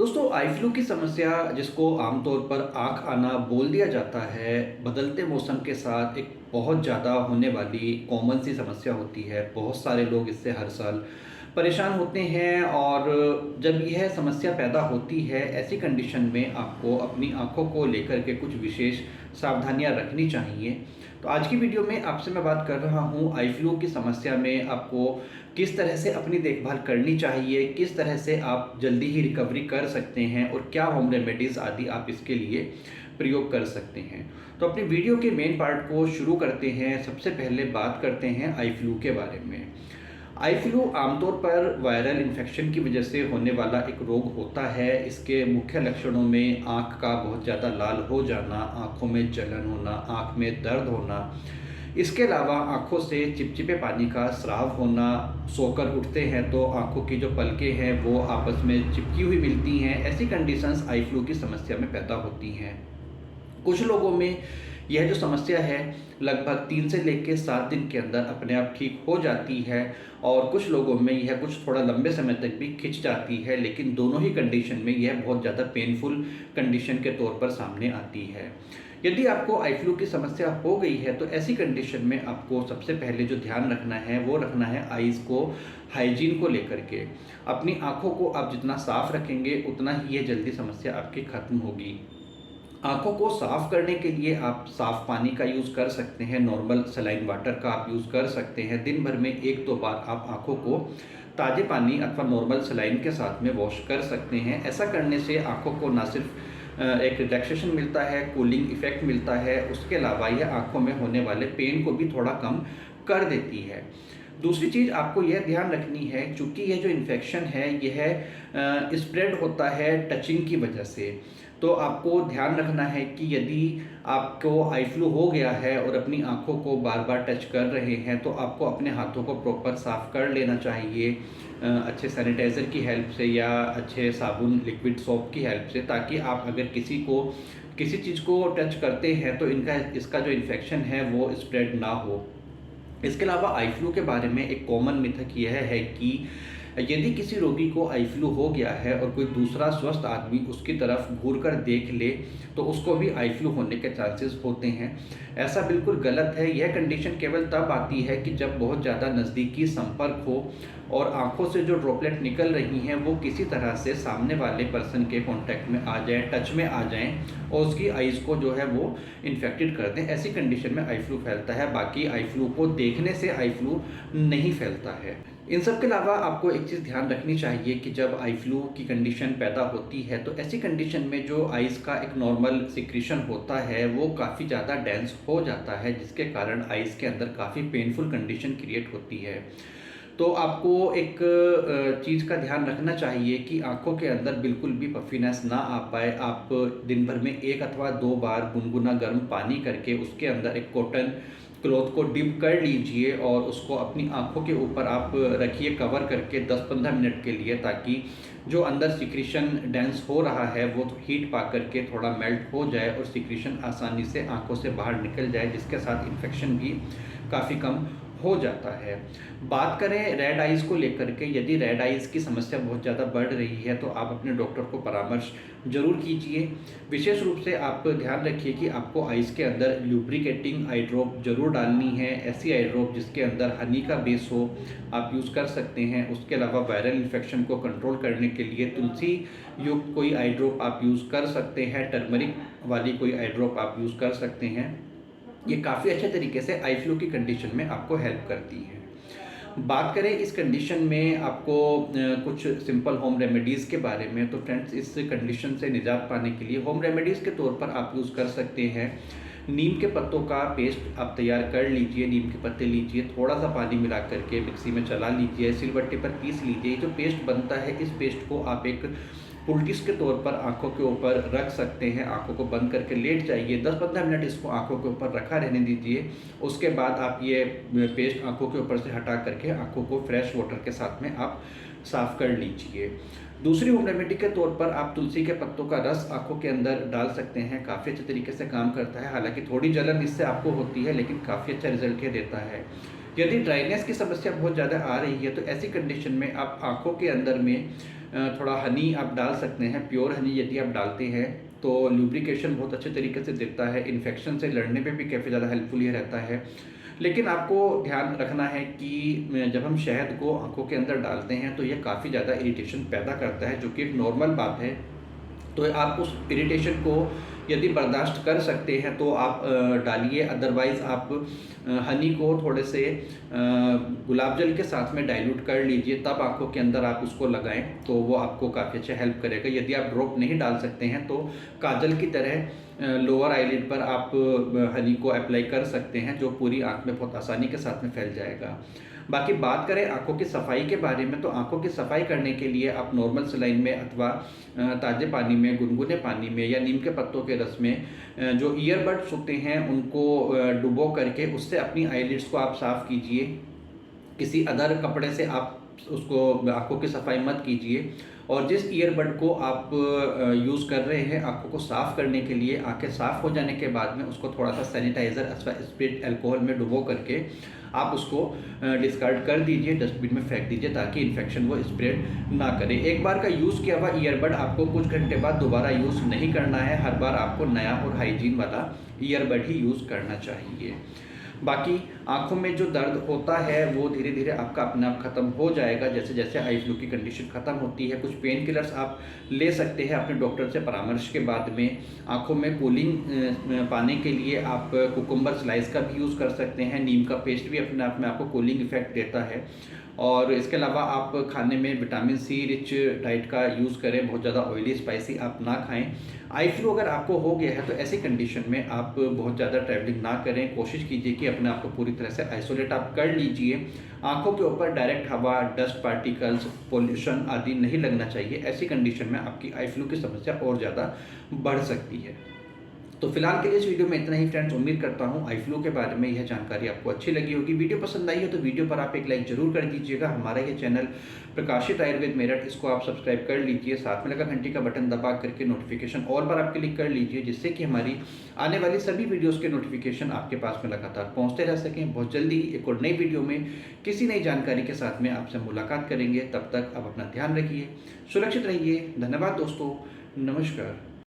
दोस्तों eye flu की समस्या जिसको आमतौर पर आँख आना बोल दिया जाता है, बदलते मौसम के साथ एक बहुत ज़्यादा होने वाली कॉमन सी समस्या होती है। बहुत सारे लोग इससे हर साल परेशान होते हैं और जब यह समस्या पैदा होती है, ऐसी कंडीशन में आपको अपनी आँखों को लेकर के कुछ विशेष सावधानियाँ रखनी चाहिए। तो आज की वीडियो में आपसे मैं बात कर रहा हूँ आई फ्लू की समस्या में आपको किस तरह से अपनी देखभाल करनी चाहिए, किस तरह से आप जल्दी ही रिकवरी कर सकते हैं और क्या होम रेमेडीज़ आदि आप इसके लिए प्रयोग कर सकते हैं। तो अपनी वीडियो के मेन पार्ट को शुरू करते हैं। सबसे पहले बात करते हैं आई फ्लू के बारे में। आई फ्लू आमतौर पर वायरल इन्फेक्शन की वजह से होने वाला एक रोग होता है। इसके मुख्य लक्षणों में आँख का बहुत ज़्यादा लाल हो जाना, आँखों में जलन होना, आँख में दर्द होना, इसके अलावा आँखों से चिपचिपे पानी का स्राव होना, सोकर उठते हैं तो आँखों की जो पलकें हैं वो आपस में चिपकी हुई मिलती हैं। ऐसी कंडीशंस आई फ्लू की समस्या में पैदा होती हैं। कुछ लोगों में यह जो समस्या है लगभग 3 से लेकर 7 दिन के अंदर अपने आप ठीक हो जाती है और कुछ लोगों में यह कुछ थोड़ा लंबे समय तक भी खिंच जाती है, लेकिन दोनों ही कंडीशन में यह बहुत ज़्यादा पेनफुल कंडीशन के तौर पर सामने आती है। यदि आपको आई फ्लू की समस्या हो गई है तो ऐसी कंडीशन में आपको सबसे पहले जो ध्यान रखना है वो रखना है आइज़ को हाइजीन को लेकर के। अपनी आँखों को आप जितना साफ़ रखेंगे उतना ही ये जल्दी समस्या आपकी ख़त्म होगी। आँखों को साफ़ करने के लिए आप साफ़ पानी का यूज़ कर सकते हैं, नॉर्मल सलाइन वाटर का आप यूज़ कर सकते हैं। दिन भर में 1-2 बार आप आँखों को ताज़े पानी अथवा नॉर्मल सलाइन के साथ में वॉश कर सकते हैं। ऐसा करने से आँखों को ना सिर्फ एक रिलैक्सेशन मिलता है, कूलिंग इफ़ेक्ट मिलता है, उसके अलावा यह आँखों में होने वाले पेन को भी थोड़ा कम कर देती है। दूसरी चीज़ आपको यह ध्यान रखनी है, चूँकि यह जो इन्फेक्शन है यह स्प्रेड होता है टचिंग की वजह से। तो आपको ध्यान रखना है कि यदि आपको आई फ्लू हो गया है और अपनी आँखों को बार-बार टच कर रहे हैं तो आपको अपने हाथों को प्रॉपर साफ़ कर लेना चाहिए अच्छे सैनिटाइज़र की हेल्प से या अच्छे साबुन लिक्विड सोप की हेल्प से, ताकि आप अगर किसी चीज़ को टच करते हैं तो इसका जो इन्फेक्शन है वो स्प्रेड ना हो। इसके अलावा आई फ्लू के बारे में एक कॉमन मिथक यह है कि यदि किसी रोगी को आई फ्लू हो गया है और कोई दूसरा स्वस्थ आदमी उसकी तरफ घूर कर देख ले तो उसको भी आई फ्लू होने के चांसेस होते हैं। ऐसा बिल्कुल गलत है। यह कंडीशन केवल तब आती है कि जब बहुत ज़्यादा नज़दीकी संपर्क हो और आँखों से जो ड्रॉपलेट निकल रही हैं वो किसी तरह से सामने वाले पर्सन के कॉन्टैक्ट में आ जाएँ, टच में आ जाएँ और उसकी आइज़ को जो है वो इन्फेक्टेड कर दें। ऐसी कंडीशन में आई फ्लू फैलता है। बाकी आई फ्लू को देखने से आई फ्लू नहीं फैलता है। इन सब के अलावा आपको एक चीज़ ध्यान रखनी चाहिए कि जब आई फ्लू की कंडीशन पैदा होती है तो ऐसी कंडीशन में जो आइज़ का एक नॉर्मल सिक्रीशन होता है वो काफ़ी ज़्यादा डेंस हो जाता है, जिसके कारण आइज़ के अंदर काफ़ी पेनफुल कंडीशन क्रिएट होती है। तो आपको एक चीज़ का ध्यान रखना चाहिए कि आँखों के अंदर बिल्कुल भी पफीनेस ना आ पाए। आप दिन भर में 1 अथवा 2 बार गुनगुना गर्म पानी करके उसके अंदर एक कॉटन क्लॉथ को डिप कर लीजिए और उसको अपनी आँखों के ऊपर आप रखिए कवर करके 10-15 मिनट के लिए, ताकि जो अंदर सिक्रीशन डेंस हो रहा है वो हीट पा करके थोड़ा मेल्ट हो जाए और सिक्रीशन आसानी से आँखों से बाहर निकल जाए, जिसके साथ इन्फेक्शन भी काफ़ी कम हो जाता है। बात करें रेड आइज़ को लेकर के, यदि रेड आइज़ की समस्या बहुत ज़्यादा बढ़ रही है तो आप अपने डॉक्टर को परामर्श ज़रूर कीजिए। विशेष रूप से आप ध्यान रखिए कि आपको आइज़ के अंदर ल्यूब्रिकेटिंग आई ड्रॉप ज़रूर डालनी है। ऐसी आई ड्रॉप जिसके अंदर हनी का बेस हो आप यूज़ कर सकते हैं। उसके अलावा वायरल इन्फेक्शन को कंट्रोल करने के लिए तुलसी युक्त कोई आई ड्रॉप आप यूज़ कर सकते हैं, टर्मरिक वाली कोई आई ड्रॉप आप यूज़ कर सकते हैं। ये काफ़ी अच्छे तरीके से आई फ्लू की कंडीशन में आपको हेल्प करती है। बात करें इस कंडीशन में आपको कुछ सिंपल होम रेमेडीज़ के बारे में, तो फ्रेंड्स इस कंडीशन से निजात पाने के लिए होम रेमेडीज़ के तौर पर आप यूज़ कर सकते हैं। नीम के पत्तों का पेस्ट आप तैयार कर लीजिए। नीम के पत्ते लीजिए, थोड़ा सा पानी मिला करके मिक्सी में चला लीजिए, सिलबट्टे पर पीस लीजिए। जो पेस्ट बनता है इस पेस्ट को आप एक पुलटिस के तौर पर आँखों के ऊपर रख सकते हैं। आँखों को बंद करके लेट जाइए, 10-15 मिनट इसको आँखों के ऊपर रखा रहने दीजिए। उसके बाद आप ये पेस्ट आँखों के ऊपर से हटा करके आँखों को फ्रेश वाटर के साथ में आप साफ़ कर लीजिए। दूसरी होम रेमेडी के तौर पर आप तुलसी के पत्तों का रस आँखों के अंदर डाल सकते हैं। काफ़ी अच्छे तरीके से काम करता है। हालाँकि थोड़ी जलन इससे आपको होती है, लेकिन काफ़ी अच्छा रिजल्ट ये देता है। यदि ड्राइनेस की समस्या बहुत ज़्यादा आ रही है तो ऐसी कंडीशन में आप आँखों के अंदर में थोड़ा हनी आप डाल सकते हैं। प्योर हनी यदि आप डालते हैं तो ल्यूब्रिकेशन बहुत अच्छे तरीके से देता है, इन्फेक्शन से लड़ने पे भी काफ़ी ज़्यादा हेल्पफुल ये रहता है। लेकिन आपको ध्यान रखना है कि जब हम शहद को आँखों के अंदर डालते हैं तो ये काफ़ी ज़्यादा इरिटेशन पैदा करता है, जो कि एक नॉर्मल बात है। तो आप उस इरिटेशन को यदि बर्दाश्त कर सकते हैं तो आप डालिए, अदरवाइज़ आप हनी को थोड़े से गुलाब जल के साथ में डाइल्यूट कर लीजिए, तब आँखों के अंदर आप उसको लगाएँ तो वो आपको काफ़ी अच्छा हेल्प करेगा। यदि आप ड्रॉप नहीं डाल सकते हैं तो काजल की तरह लोअर आईलिड पर आप हनी को अप्लाई कर सकते हैं, जो पूरी आँख में बहुत आसानी के साथ में फैल जाएगा। बाकी बात करें आँखों की सफाई के बारे में, तो आँखों की सफाई करने के लिए आप नॉर्मल सलाइन में अथवा ताज़े पानी में, गुनगुने पानी में या नीम के पत्तों के रस में जो ईयरबड्स होते हैं उनको डुबो करके उससे अपनी आईलिड्स को आप साफ़ कीजिए। किसी अदर कपड़े से आप उसको आँखों की सफाई मत कीजिए। और जिस ईयरबड को आप यूज़ कर रहे हैं आँखों को साफ़ करने के लिए, आँखें साफ़ हो जाने के बाद में उसको थोड़ा-सा सैनिटाइज़र अथवा स्प्रिट अल्कोहल में डुबो करके आप उसको डिस्कार्ड कर दीजिए, डस्टबिन में फेंक दीजिए, ताकि इन्फेक्शन वो स्प्रेड ना करे। एक बार का यूज़ किया हुआ ईयरबड आपको कुछ घंटे बाद दोबारा यूज़ नहीं करना है, हर बार आपको नया और हाइजीन वाला ईयरबड ही यूज़ करना चाहिए। बाकी आँखों में जो दर्द होता है वो धीरे-धीरे आपका अपने आप ख़त्म हो जाएगा, जैसे-जैसे आई फ्लू की कंडीशन ख़त्म होती है। कुछ पेन किलर्स आप ले सकते हैं अपने डॉक्टर से परामर्श के बाद में। आँखों में कूलिंग पाने के लिए आप कुकुम्बर स्लाइस का भी यूज़ कर सकते हैं। नीम का पेस्ट भी अपने आप में आपको कूलिंग इफ़ेक्ट देता है। और इसके अलावा आप खाने में विटामिन सी रिच डाइट का यूज़ करें, बहुत ज़्यादा ऑयली स्पाइसी आप ना खाएँ। आई फ्लू अगर आपको हो गया है तो ऐसी कंडीशन में आप बहुत ज़्यादा ट्रैवलिंग ना करें, कोशिश कीजिए कि अपने आप को पूरी तरह से आइसोलेट आप कर लीजिए। आँखों के ऊपर डायरेक्ट हवा, डस्ट पार्टिकल्स, पॉल्यूशन आदि नहीं लगना चाहिए। ऐसी कंडीशन में आपकी आई फ्लू की समस्या और ज़्यादा बढ़ सकती है। तो फिलहाल के लिए इस वीडियो में इतना ही फ्रेंड्स। उम्मीद करता हूँ आई फ्लू के बारे में यह जानकारी आपको अच्छी लगी होगी। वीडियो पसंद आई हो तो वीडियो पर आप एक लाइक ज़रूर कर दीजिएगा। हमारा ये चैनल प्रकाशित आयुर्वेद मेरठ, इसको आप सब्सक्राइब कर लीजिए। साथ में लगा घंटी का बटन दबा करके नोटिफिकेशन ऑल पर आप क्लिक कर लीजिए, जिससे कि हमारी आने वाली सभी वीडियोज़ के नोटिफिकेशन आपके पास में लगातार पहुँचते रह सकें। बहुत जल्दी एक और नई वीडियो में किसी नई जानकारी के साथ में आपसे मुलाकात करेंगे। तब तक आप अपना ध्यान रखिए, सुरक्षित रहिए। धन्यवाद दोस्तों, नमस्कार।